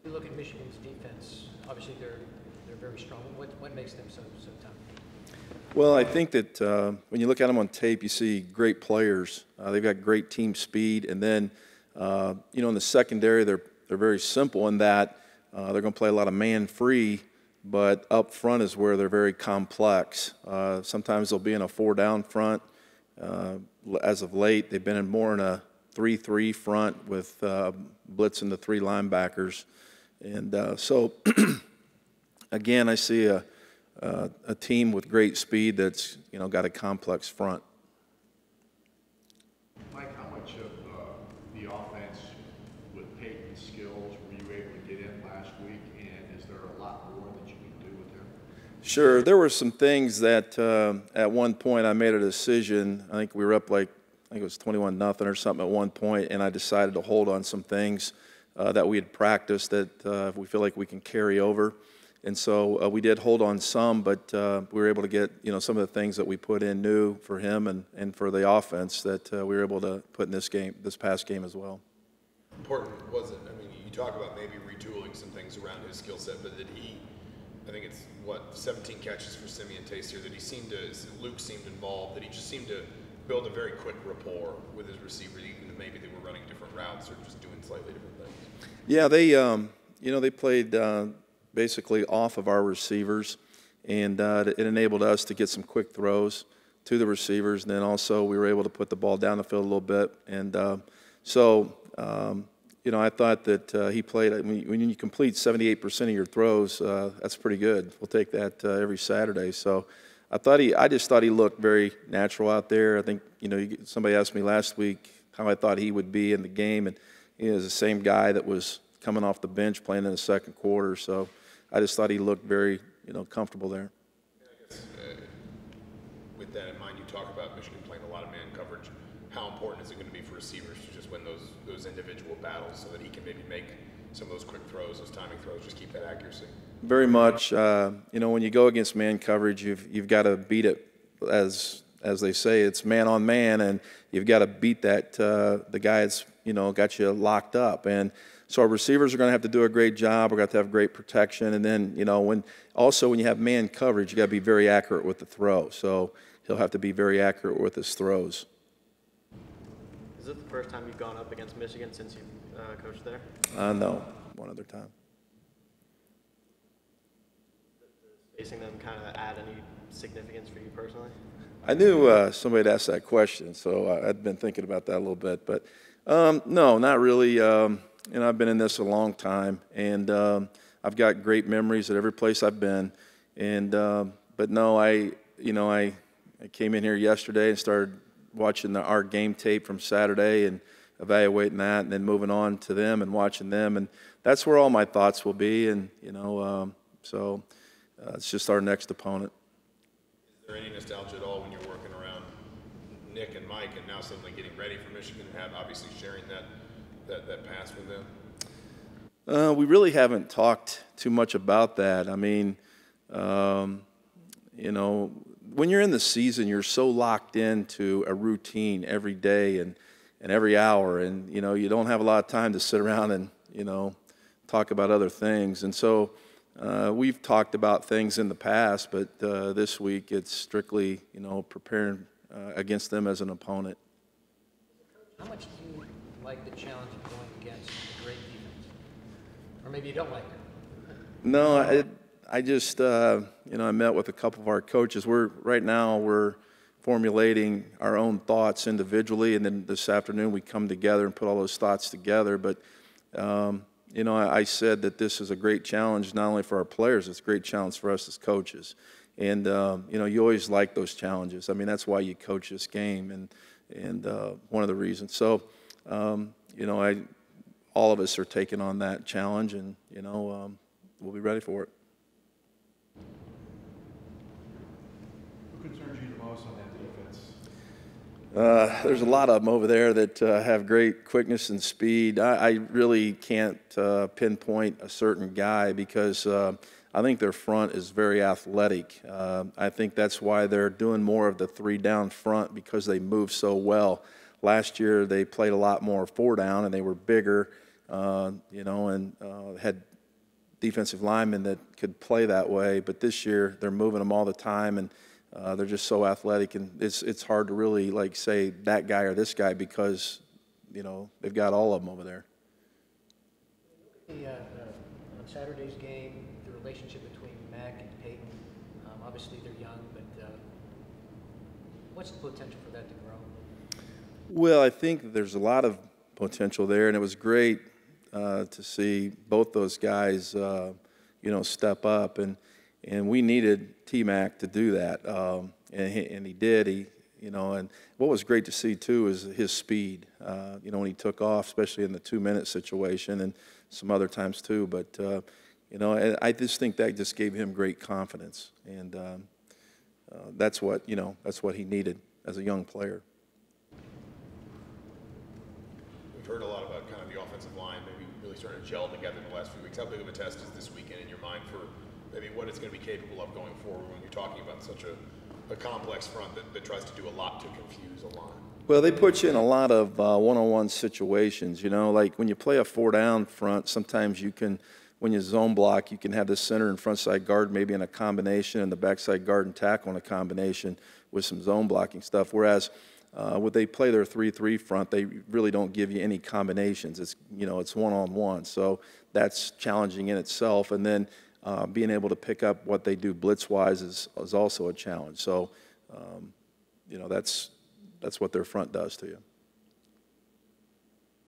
You look at Michigan's defense. Obviously, they're very strong. What makes them so tough? Well, I think that when you look at them on tape, you see great players. They've got great team speed, and then in the secondary, they're very simple in that they're going to play a lot of man free, but up front is where they're very complex. Sometimes they'll be in a 4-down front. As of late, they've been more in a 3-3 front with blitzing the 3 linebackers, and so again, I see a team with great speed that's got a complex front. Mike, how much of the offense with Peyton's skills were you able to get in last week, and is there a lot more that you can do with him? Sure, there were some things that at one point I made a decision. I think we were up I think it was 21-0 or something at one point, and I decided to hold on some things that we had practiced that we feel like we can carry over. And so we did hold on some, but we were able to get some of the things that we put in new for him and for the offense that we were able to put in this past game as well. Important was it? I mean, you talk about maybe retooling some things around his skill set, but did he? I think it's 17 catches for Simeon Taster. That Luke seemed involved. That he just seemed to build a very quick rapport with his receivers, even if maybe they were running different routes or just doing slightly different things. Yeah, they played basically off of our receivers, and it enabled us to get some quick throws to the receivers, and then also we were able to put the ball down the field a little bit. And I thought that he played. When you complete 78% of your throws, that's pretty good. We'll take that every Saturday. So I just thought he looked very natural out there. I think somebody asked me last week how I thought he would be in the game, and he was the same guy that was coming off the bench playing in the second quarter. So I just thought he looked very comfortable there. I guess with that in mind, you talk about Michigan playing a lot of man coverage. How important is it going to be for receivers to just win those individual battles so that he can maybe make some of those quick throws, those timing throws, just keep that accuracy? Very much. When you go against man coverage, you've got to beat it, as they say, it's man on man, and you've got to beat that the guy that's got you locked up. And so our receivers are going to have to do a great job. We're going to have great protection, and then when you have man coverage, you got to be very accurate with the throw. So he'll have to be very accurate with his throws. Is it the first time you've gone up against Michigan since you've coached there? No, one other time. Does facing them kind of add any significance for you personally? I knew somebody had asked that question, so I'd been thinking about that a little bit. But no, not really. I've been in this a long time, and I've got great memories at every place I've been. And but no, I came in here yesterday and started watching our game tape from Saturday and evaluating that, and then moving on to them and watching them, and that's where all my thoughts will be. And so it's just our next opponent. Is there any nostalgia at all when you're working around Nick and Mike, and now suddenly getting ready for Michigan and obviously sharing that pass with them? We really haven't talked too much about that. I mean, when you're in the season, you're so locked into a routine every day and every hour, and you don't have a lot of time to sit around and talk about other things. And so we've talked about things in the past, but this week it's strictly preparing against them as an opponent. How much do you like the challenge of going against a great defense? Or maybe you don't like it? No, I just, I met with a couple of our coaches. Right now we're formulating our own thoughts individually, and then this afternoon we come together and put all those thoughts together. But, I said that this is a great challenge not only for our players, it's a great challenge for us as coaches. And, you always like those challenges. I mean, that's why you coach this game, and one of the reasons. So, all of us are taking on that challenge, and, we'll be ready for it. Who concerns you the most on that defense? There's a lot of them over there that have great quickness and speed. I really can't pinpoint a certain guy because I think their front is very athletic. I think that's why they're doing more of the 3-down front, because they move so well. Last year they played a lot more 4-down, and they were bigger, and had defensive linemen that could play that way, but this year they're moving them all the time, and they're just so athletic, and it's hard to really like say that guy or this guy because they've got all of them over there. On Saturday's game, the relationship between Mac and Peyton, obviously they're young, but what's the potential for that to grow? Well, I think there's a lot of potential there, and it was great to see both those guys, step up, and we needed T-Mac to do that, and he did. And what was great to see too is his speed. When he took off, especially in the 2-minute situation, and some other times too. But I just think that just gave him great confidence, and that's what he needed as a young player. We've heard a lot about kind of the offensive line maybe really starting to gel together in the last few weeks. How big of a test is this weekend in your mind for maybe what it's going to be capable of going forward when you're talking about such a complex front that tries to do a lot to confuse a line? Well, they put you in a lot of one-on-one situations. Like when you play a 4-down front, sometimes you can, when you zone block, you can have the center and front side guard maybe in a combination, and the backside guard and tackle in a combination with some zone blocking stuff. Whereas when they play their 3-3 front, they really don't give you any combinations. It's it's one-on-one, so that's challenging in itself. And then being able to pick up what they do blitz-wise is also a challenge. So that's what their front does to you.